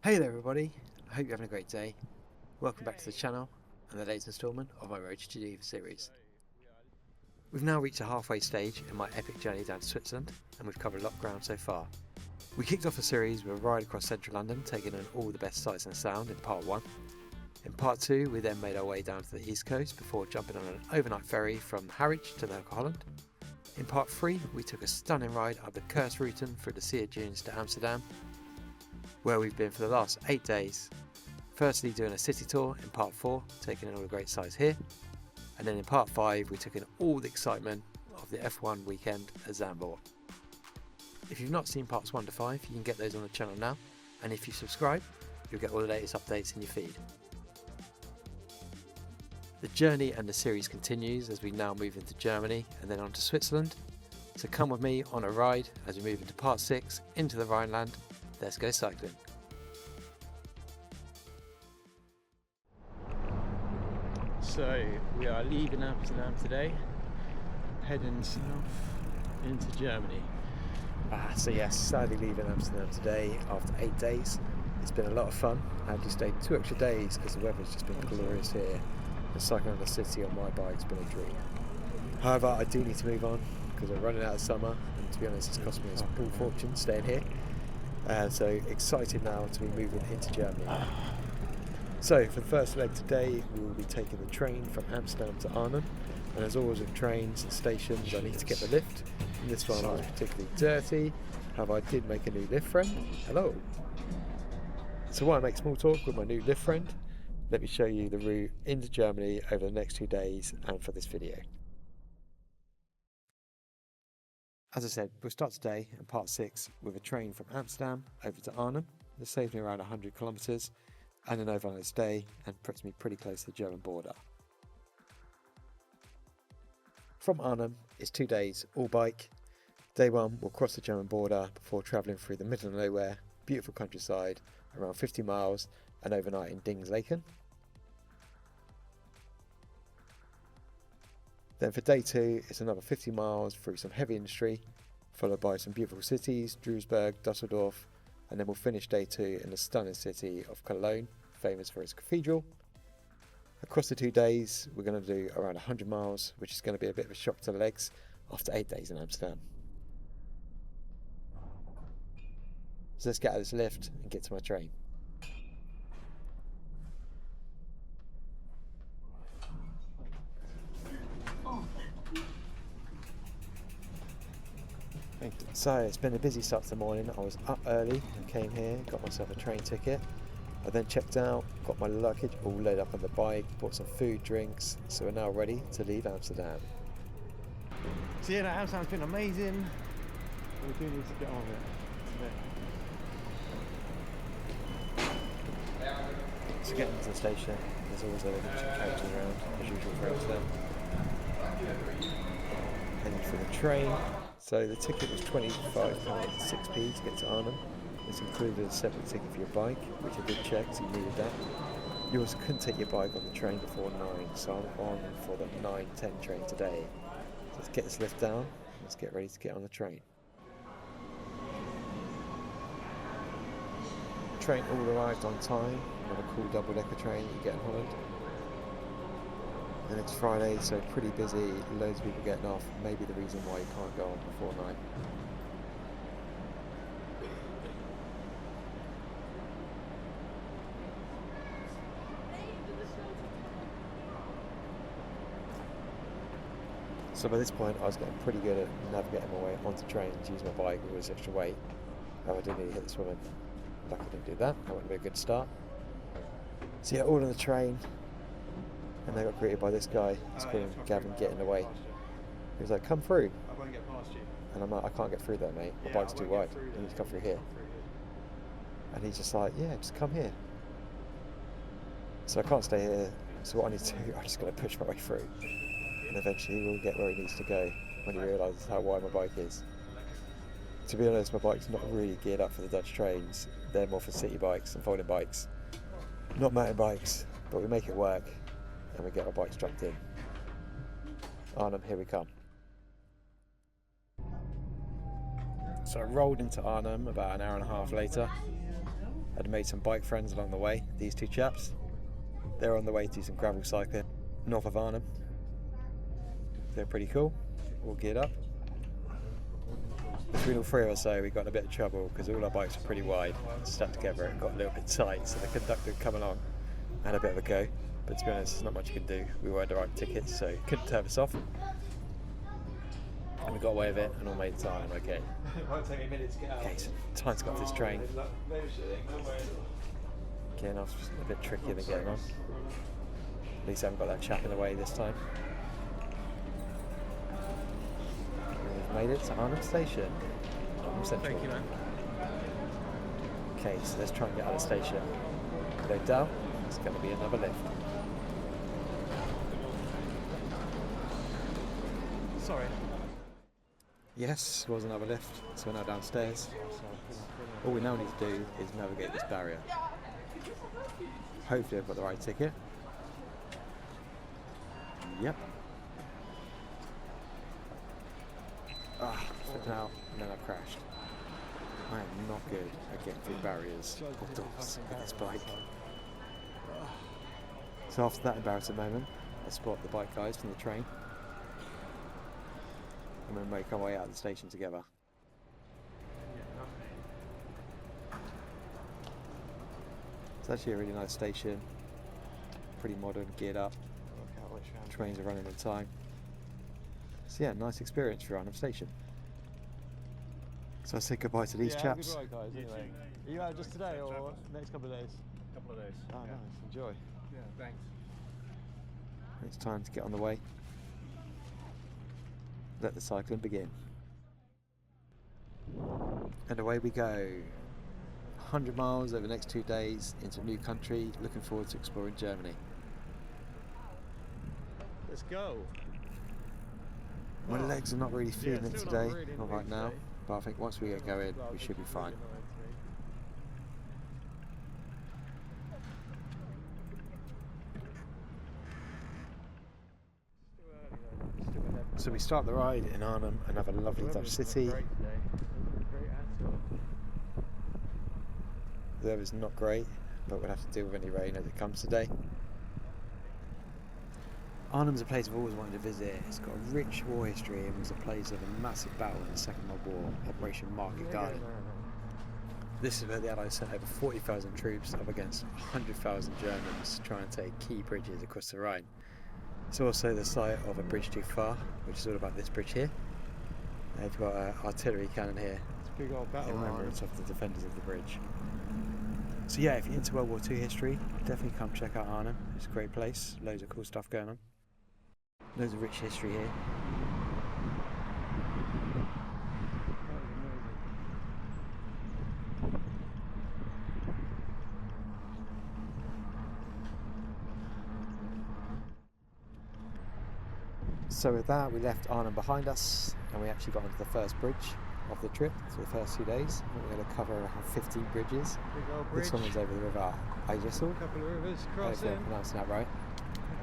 Hey there everybody, I hope you're having a great day. Welcome back to the channel and the latest instalment of my Road to Geneva series. We've now reached the halfway stage in my epic journey down to Switzerland, and we've covered a lot of ground so far. We kicked off the series with a ride across central London, taking in all the best sights and sound in part 1. In part 2 we then made our way down to the east coast before jumping on an overnight ferry from Harwich to the local Holland. In part 3 we took a stunning ride up the cursed route through the Sea of Dunes to Amsterdam, where we've been for the last 8 days. Firstly doing a city tour in part 4, taking in all the great sights here, and then in part 5 we took in all the excitement of the F1 weekend at Zandvoort. If you've not seen parts 1 to 5, you can get those on the channel now, and if you subscribe you'll get all the latest updates in your feed. The journey and the series continues as we now move into Germany and then on to Switzerland, so come with me on a ride as we move into part 6 into the Rhineland. Let's go cycling. So we are leaving Amsterdam today, heading south into Germany. So yes, sadly leaving Amsterdam today after 8 days. It's been a lot of fun. I actually stayed 2 extra days because the weather's just been glorious here. And cycling around the city on my bike's been a dream. However, I do need to move on because we're running out of summer, and to be honest it's cost me a small fortune staying here. So excited now to be moving into Germany. So for the first leg today we will be taking the train from Amsterdam to Arnhem, and as always with trains and stations I need to get the lift. And this one I was particularly dirty, however I did make a new lift friend. Hello! So while I make small talk with my new lift friend, let me show you the route into Germany over the next 2 days and for this video. As I said, we'll start today in part 6 with a train from Amsterdam over to Arnhem. This saves me around 100 kilometres and an overnight stay and puts me pretty close to the German border. From Arnhem it's 2 days all bike. Day 1 we'll cross the German border before travelling through the middle of nowhere, beautiful countryside, around 50 miles and overnight in Dingsleken. Then for day 2 it's another 50 miles through some heavy industry, followed by some beautiful cities, Duisburg, Dusseldorf, and then we'll finish day 2 in the stunning city of Cologne, famous for its cathedral. Across the 2 days we're going to do around 100 miles, which is going to be a bit of a shock to the legs after 8 days in Amsterdam. So let's get out of this lift and get to my train. So it's been a busy start to the morning. I was up early and came here, got myself a train ticket. I then checked out, got my luggage all loaded up on the bike, bought some food, drinks, so we're now ready to leave Amsterdam. So yeah, Amsterdam's been amazing. We do need to get on it. So getting to the station, there's always a little coaches around, as usual for Amsterdam. Heading for the train. So the ticket was £25.06 to get to Arnhem. This included a separate ticket for your bike, which I did check, so you needed that. You also couldn't take your bike on the train before 9, so I'm on for the 9:10 train today. So let's get this lift down, let's get ready to get on the train. The train all arrived on time, on a cool double-decker train that you get in Holland. And it's Friday, so pretty busy, loads of people getting off, maybe the reason why you can't go on before 9. So by this point I was getting pretty good at navigating my way onto trains, using my bike with all this extra weight. I didn't need to hit this woman. Luckily I didn't do that, that wouldn't be a good start. So yeah, all on the train. And they got greeted by this guy. He's calling Gavin, get in the way. He was like, come through. I won't get past you. And I'm like, I can't get through there, mate. My bike's too wide. You need to come through here. And he's just like, yeah, just come here. So I can't stay here. So what I need to do, I'm just going to push my way through. And eventually he will get where he needs to go when he realises how wide my bike is. To be honest, my bike's not really geared up for the Dutch trains. They're more for city bikes and folding bikes. Not mountain bikes, but we make it work. And we get our bike strapped in. Arnhem, here we come. So I rolled into Arnhem about an hour and a half later. I'd made some bike friends along the way, these two chaps. They're on the way to do some gravel cycling north of Arnhem. They're pretty cool, all geared up. Between all three of us though, we got in a bit of trouble because all our bikes were pretty wide, stuck together, it got a little bit tight, so the conductor would come along and had a bit of a go. But to be honest, there's not much you can do. We weren't the right tickets, so couldn't turn us off. And we got away with it and all made time, okay. It won't take me a minute to get out. Okay, so time to get off this train. Getting off is a bit trickier than getting on. At least I haven't got that chap in the way this time. We've made it to Arnhem Station. Thank you, man. Okay, so let's try and get out of the station. No doubt, it's going to be another lift. Sorry. Yes, was another lift, so we're now downstairs. All we now need to do is navigate this barrier. Hopefully I've got the right ticket. Yep. Flipping out, and then I've crashed. I am not good at getting through barriers or doors with this bike. So after that embarrassing moment, I spot the bike guys from the train. And we'll make our way out of the station together. It's actually a really nice station, pretty modern, geared up. Trains are running on time. So yeah, nice experience for Arnhem Station. So I say goodbye to these chaps. Good ride, guys, anyway. Are you out just today or next couple of days? Couple of days. Oh, yeah. Nice. Enjoy. Yeah, thanks. It's time to get on the way. Let the cycling begin. And away we go. 100 miles over the next 2 days into a new country. Looking forward to exploring Germany. Let's go. My legs are not really feeling it still today, not really in not the right mood now. today. But I think once we get going, we should be fine. So we start the ride in Arnhem, another lovely Dutch city. The weather's not great, but we'll have to deal with any rain as it comes today. Arnhem's a place I've always wanted to visit. It's got a rich war history and was a place of a massive battle in the Second World War, Operation Market Garden. This is where the Allies sent over 40,000 troops up against 100,000 Germans trying to take key bridges across the Rhine. It's also the site of a bridge too far, which is all about this bridge here. They've got an artillery cannon here. It's a big old battle in remembrance of the defenders of the bridge. So yeah, if you're into World War II history, definitely come check out Arnhem. It's a great place, loads of cool stuff going on. Loads of rich history here. So with that, we left Arnhem behind us and we actually got onto the first bridge of the trip for the first 2 days. We're going to cover around 15 bridges. Big old bridge. This one was over the river Igesel. A couple of rivers Hopefully crossing. I'm pronouncing that right.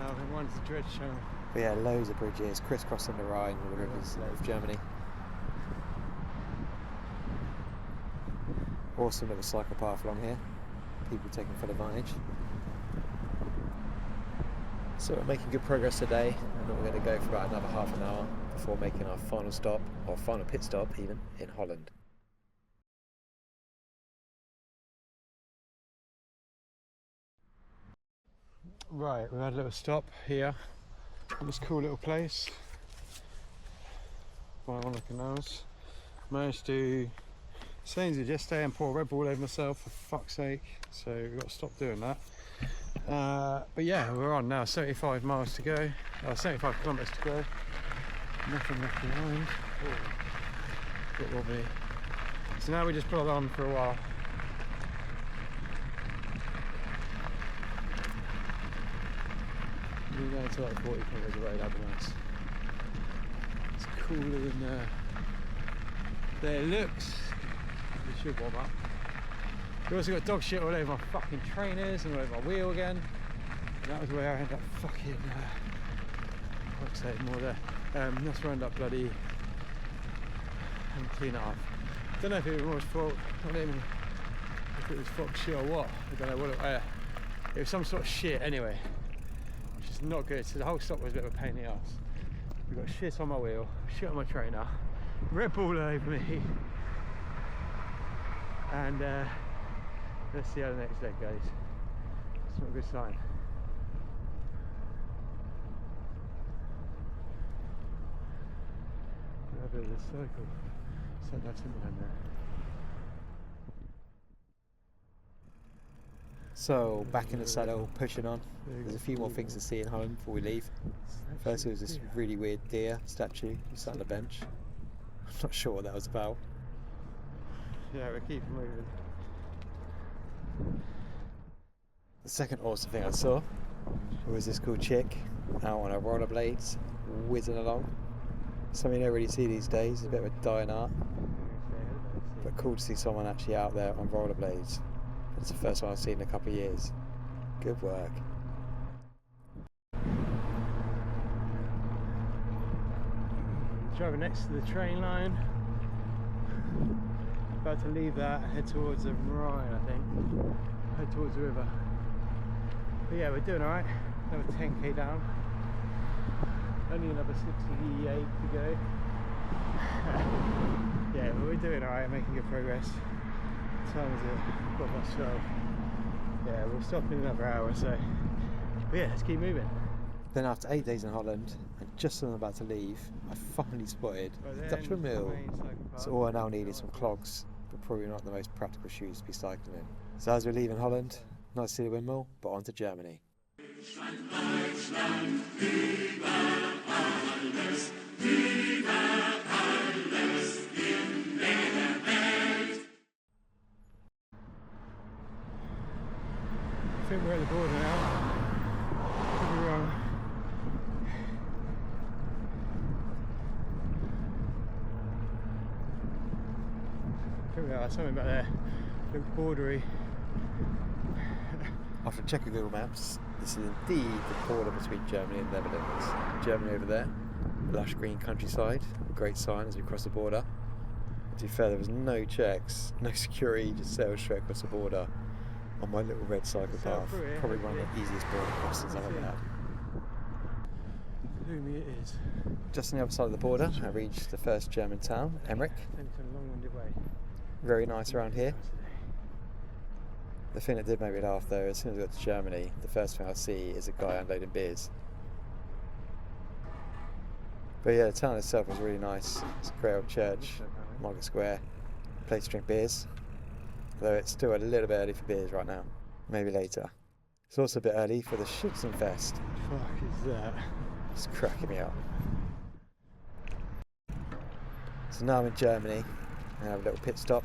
And one's the Dredge Channel. But yeah, loads of bridges crisscrossing the Rhine with the rivers of Germany. Awesome little cycle path along here. People taking full advantage. So we're making good progress today, and we're going to go for about another half an hour before making our final stop, or final pit stop even, in Holland. Right, we had a little stop here in this cool little place by one of the canals. Managed to Sainsbury's yesterday and pour Red Bull over myself, for fuck's sake, so we've got to stop doing that. But yeah, we're on now, 75 miles to go, 75 kilometres to go. Nothing left behind. Bit wobbly. So now we just plod on for a while. We're going to like 40 kilometres away, that'd be nice. It's cooler than there it looks. It should warm up. We also got dog shit all over my fucking trainers and all over my wheel again. And that was where I ended up fucking what's that more there. That's where I ended up bloody and clean it up. Don't know if it was my fault, not even It was fox shit or what? I don't know what it was. Some sort of shit anyway, which is not good. So the whole stop was a bit of a pain in the ass. We've got shit on my wheel, shit on my trainer, Red Bull all over me, and let's see how the next leg goes. It's not a good sign. Have a bit of a circle. So that's something on there. So back in the saddle, pushing on. There's a few more things to see in Holland before we leave. First, there was this really weird deer statue sat on the bench. I'm not sure what that was about. Yeah, we're keeping moving. The second awesome thing I saw was this cool chick out on her rollerblades, whizzing along. Something you don't really see these days. It's a bit of a dying art, but cool to see someone actually out there on rollerblades. It's the first one I've seen in a couple of years. Good work. Driving next to the train line. About to leave that and head towards the Rhine, I think. Head towards the river. But yeah, we're doing alright. Another 10k down. Only another 68 to go. Yeah, but we're doing alright, making good progress. What time is it? 12:12. Yeah, we'll stop in another hour or so. But yeah, let's keep moving. Then after 8 days in Holland, and just as I'm about to leave, I finally spotted the Dutch windmill. So all I now need is some clogs, but probably not the most practical shoes to be cycling in. So as we're leaving Holland, nice to see the windmill, but on to Germany. I think we're at the border now. Could be wrong. I think we are something back there. Looks bordery. After checking Google Maps, this is indeed the border between Germany and Netherlands. Germany over there, lush green countryside, a great sign as we cross the border. To be fair, there was no checks, no security, just sailed straight across the border on my little red cycle path. Probably one of the easiest border crossings I've ever had. Gloomy it is. Just on the other side of the border, I reached the first German town, Emmerich. It's a long-winded way. Very nice around here. The thing that did make me laugh though, as soon as I got to Germany, the first thing I see is a guy unloading beers. But yeah, the town itself was really nice. It's a great old church, Market Square, place to drink beers. Though it's still a little bit early for beers right now. Maybe later. It's also a bit early for the Schützenfest. Fuck is that? It's cracking me up. So now I'm in Germany and I have a little pit stop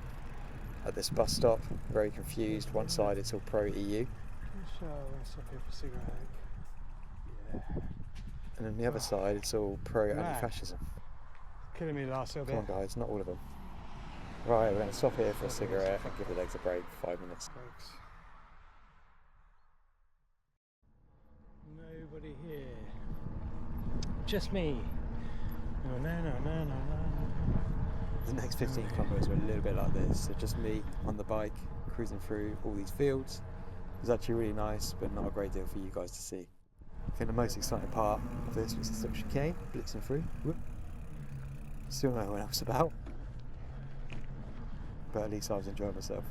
at this bus stop. Very confused. One side it's all pro-EU. So let's stop here for a cigarette. Yeah. And then the other side it's all pro-anti-fascism. Killing me last little Come bit. on guys, not all of them. Right, we're going to stop here for a cigarette and give the legs a break for 5 minutes. Folks. Nobody here. Just me. No. The next 15 kilometres were a little bit like this. So just me on the bike, cruising through all these fields. It was actually really nice, but not a great deal for you guys to see. I think the most exciting part of this was this little chicane, blitzing through. Whoop. Still no one else about. But at least I was enjoying myself.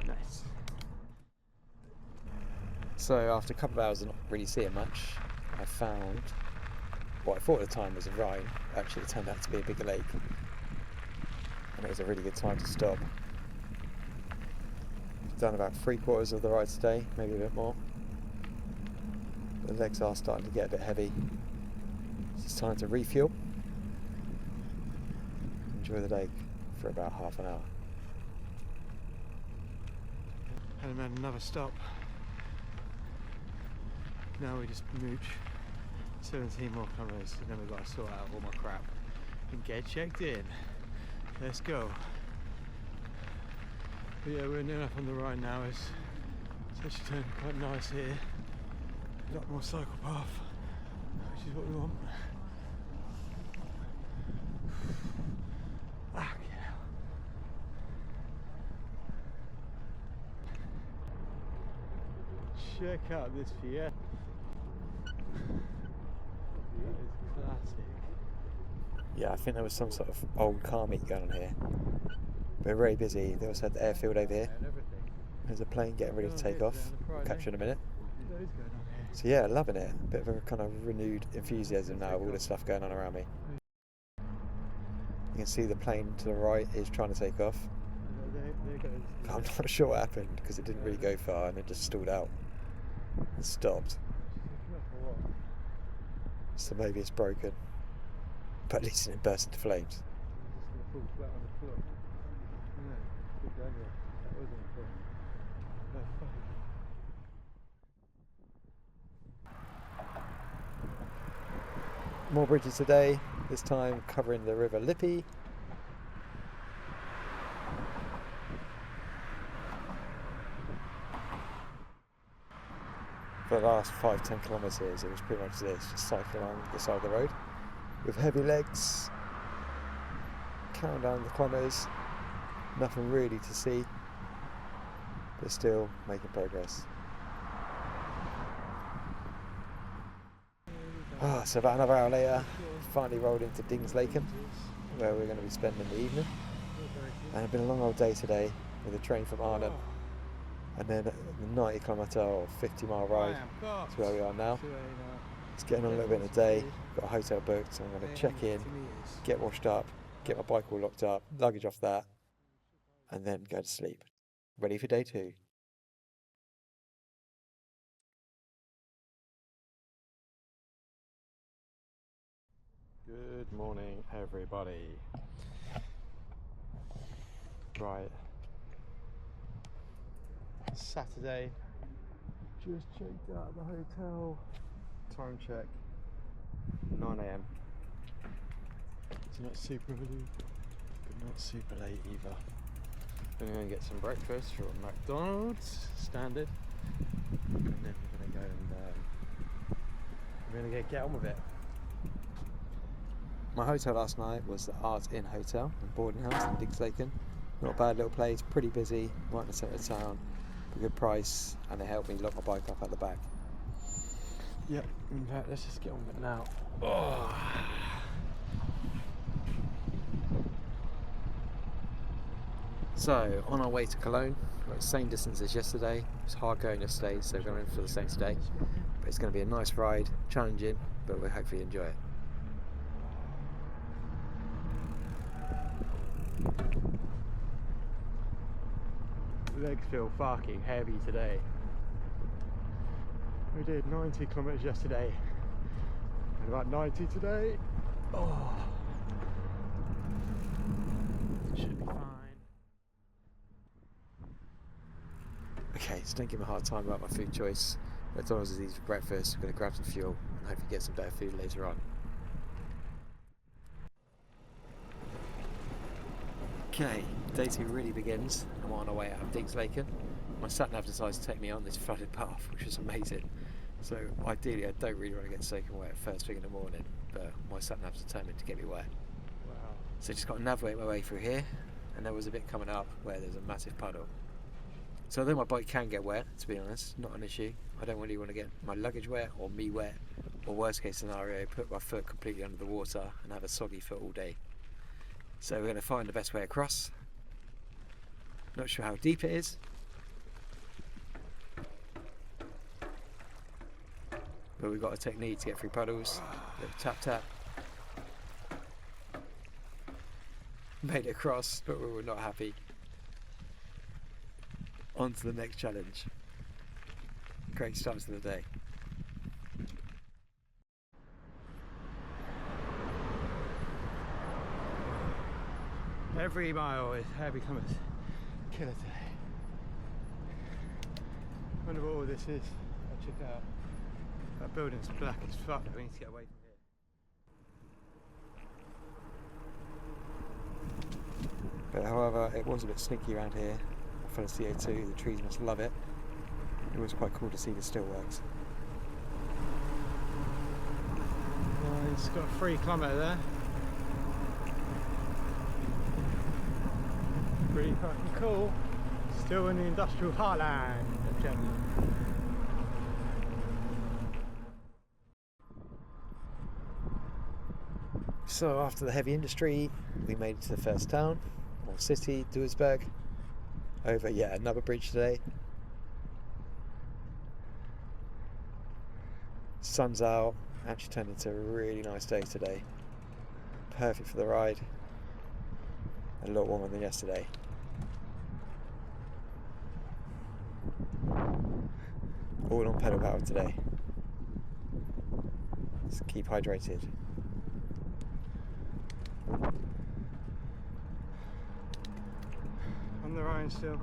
Nice. So after a couple of hours of not really seeing much, I found what I thought at the time was a Rhine. Actually it turned out to be a bigger lake. And it was a really good time to stop. I've done about 3/4 of the ride today, maybe a bit more. The legs are starting to get a bit heavy. It's time to refuel. Enjoy the lake for about half an hour. Had another stop. Now we just mooch 17 more kilometres and then we've got to sort out all my crap and get checked in. Let's go. But yeah, we're near enough on the Rhine now. It's actually turned quite nice here. A lot more cycle path, which is what we want. Check out this Fiesta. That is classic. Yeah, I think there was some sort of old car meet going on here. We're very busy. They also had the airfield over here. And everything. There's a plane getting ready to take off. We'll catch you in a minute. What is going on here? So yeah, loving it. A bit of a kind of renewed enthusiasm now with all this stuff going on around me. You can see the plane to the right is trying to take off. There goes. I'm not sure what happened because it didn't really go far and it just stalled out and stopped. So maybe it's broken, but at least it didn't burst into flames. It's just going to fall flat on the floor. No, good idea. That wasn't a problem. No, fuck. More bridges today, this time covering the River Lippe. For the last 5-10 kilometres it was pretty much this, just cycling along the side of the road with heavy legs, counting down the kilometres, nothing really to see, but still making progress. So about another hour later, finally rolled into Dingslaken, where we're going to be spending the evening. And it's been a long old day today with a train from Arnhem, and then a 90 kilometre or 50 mile ride to where we are now. It's getting on a little bit in the day, got a hotel booked, so I'm going to check in, get washed up, get my bike all locked up, luggage off that, and then go to sleep. Ready for day 2. Good morning, everybody. Right. Saturday. Just checked out the hotel. Time check. 9 AM. It's not super early, but not super late either. We're going to get some breakfast from McDonald's, standard. And then we're going to go and we're going to get on with it. My hotel last night was the Art Inn Hotel and Boarding House in Dingslaken. Not a bad little place, pretty busy, right in the centre of town, a good price, and it helped me lock my bike up at the back. Yep, in fact, let's just get on with it now. Oh. So, on our way to Cologne, we're at the same distance as yesterday. It was hard going yesterday, so we're going in for the same today. But it's going to be a nice ride, challenging, but we'll hopefully enjoy it. Legs feel fucking heavy today. We did 90 kilometers yesterday and about 90 today. Oh, should be fine. Okay, so don't give me a hard time about my food choice. McDonald's is easy for breakfast. We're going to grab some fuel and hopefully get some better food later on. Okay, day 2 really begins. I'm on our way out of Dingslaken. My sat-nav decides to take me on this flooded path, which is amazing. So ideally I don't really want to get soaking wet first thing in the morning, but my sat-nav's determined to get me wet. Wow. So just got to navigate my way through here, and there was a bit coming up where there's a massive puddle. So although my bike can get wet, to be honest, not an issue. I don't really want to get my luggage wet or me wet, or worst case scenario, put my foot completely under the water and have a soggy foot all day. So we're going to find the best way across. Not sure how deep it is. But we've got a technique to get through puddles. Little tap tap. Made it across, but we were not happy. On to the next challenge. Great start to the day. Every mile is how it becomes killer today. Wonder what all this is. I'll check it out. That building's black as fuck. We need to get away from here. But however, it was a bit sneaky around here. For the CO2, the trees must love it. It was quite cool to see the steelworks. It's got a 3 kilometre there. Pretty fucking cool. Still in the industrial heartland of Germany. So after the heavy industry, we made it to the first town, or city, Duisburg. Over yet another bridge today. Sun's out, actually turned into a really nice day today. Perfect for the ride. A lot warmer than yesterday. All on pedal power today. Just keep hydrated. On the Rhine still.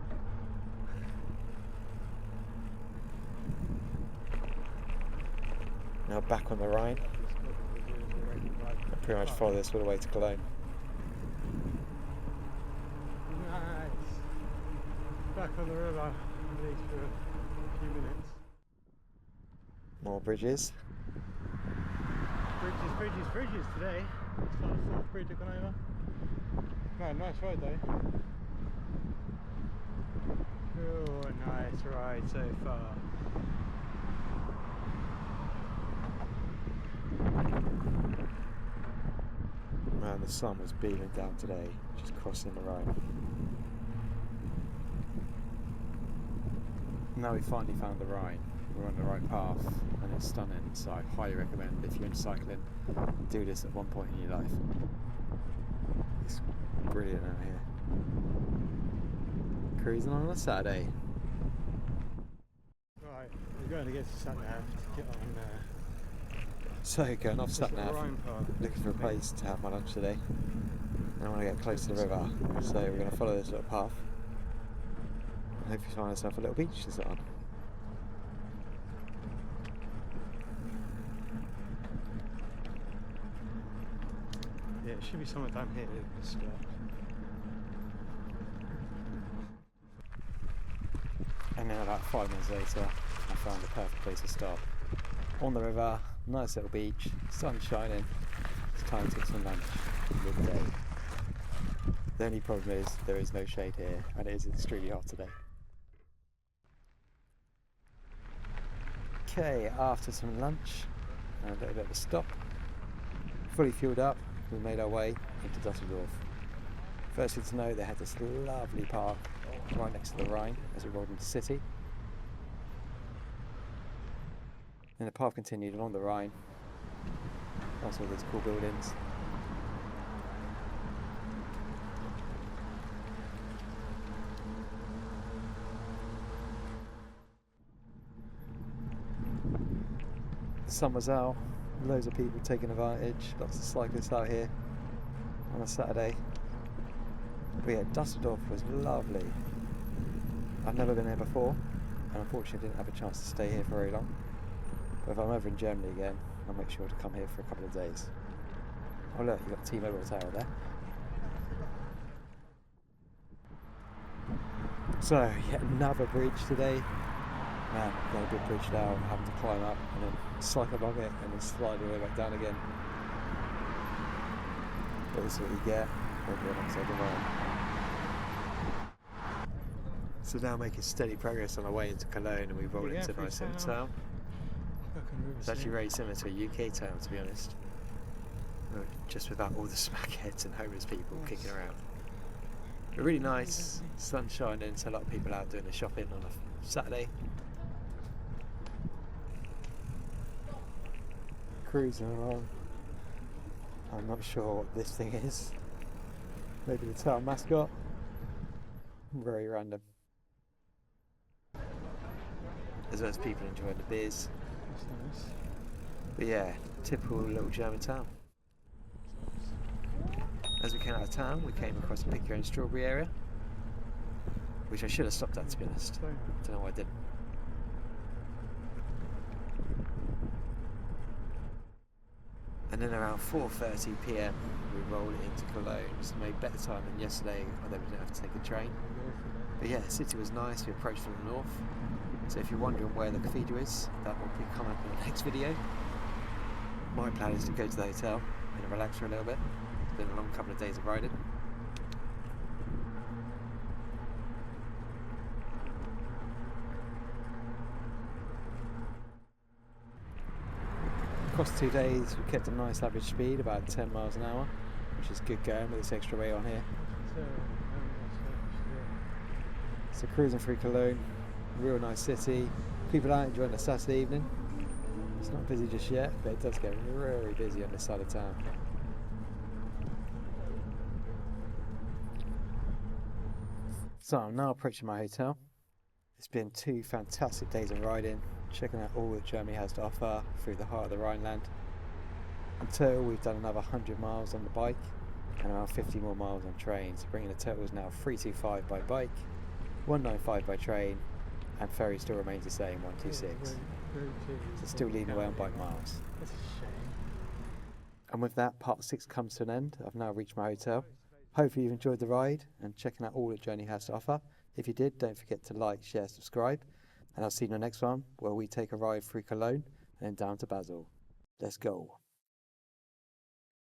Now back on the Rhine. I pretty much follow this all the way to Cologne. Nice. Back on the river, at least for a few minutes. More bridges. Bridges today. It's like the fourth bridge I've gone over. Man, nice ride though. Oh, nice ride so far. Man, the sun was beaming down today, just crossing the Rhine. Now we finally found the Rhine. We're on the right path and it's stunning, so I highly recommend if you're into cycling, do this at one point in your life. It's brilliant out here. Cruising on a Saturday. Right, we're going to get to Sat Nav to get on So going off Sat Nav, Rhine path. looking for a place to have my lunch today. And I want to get close to the river, so we're going to follow this little path. And hopefully find ourselves a little beach to sit on. Yeah, it should be somewhere down here. And now about 5 minutes later, I found the perfect place to stop. On the river, nice little beach, sun shining. It's time to get some lunch, midday. The only problem is there is no shade here and it is extremely hot today. Okay, after some lunch and a little bit of a stop, fully fueled up, we made our way into Dusseldorf. First thing to know, they had this lovely park right next to the Rhine as we rolled into the city. Then the path continued along the Rhine, past all these cool buildings. The sun was out, loads of people taking advantage, lots of cyclists out here on a Saturday. But yeah, Dusseldorf was lovely. I've never been there before, and unfortunately didn't have a chance to stay here for very long. But if I'm ever in Germany again, I'll make sure to come here for a couple of days. Oh look, you've got T-Mobile Tower there. So, yet another bridge today. Man, got a bit bridged out, having to climb up and then cycle along it and then slide all the way back down again. But this is what you get when you're alongside the Rhine. So now making steady progress on our way into Cologne, and we roll into a nice little town. It's actually very similar to a UK town, to be honest. Just without all the smackheads and homeless people kicking around. But really nice, sun shining, so a lot of people out doing the shopping on a Saturday. Cruising along. I'm not sure what this thing is. Maybe the town mascot. Very random. As well as people enjoying the beers. That's nice. But yeah, typical little German town. As we came out of town, we came across a pick your own strawberry area, which I should have stopped at, to be honest. Don't know why I didn't. And then around 4:30 PM we rolled into Cologne. So made better time than yesterday, although we didn't have to take a train. But yeah, the city was nice. We approached from the north. So if you're wondering where the cathedral is, that will be coming up in the next video. My plan is to go to the hotel and relax for a little bit. It's been a long couple of days of riding. across 2 days we kept a nice average speed, about 10 miles an hour, which is good going with this extra weight on here. So cruising through Cologne, real nice city. People out enjoying the Saturday evening. It's not busy just yet, but it does get very busy on this side of town. So I'm now approaching my hotel. It's been 2 fantastic days of riding, checking out all that Germany has to offer through the heart of the Rhineland. In total we've done another 100 miles on the bike and around 50 more miles on train, so bringing the totals now 325 by bike, 195 by train, and ferry still remains the same, 126. So still leading the way on bike miles. That's a shame. And with that, part 6 comes to an end. I've now reached my hotel. Hopefully you've enjoyed the ride and checking out all that Journey has to offer. If you did, don't forget to like, share, subscribe. And I'll see you in the next one, where we take a ride through Cologne and then down to Basel. Let's go.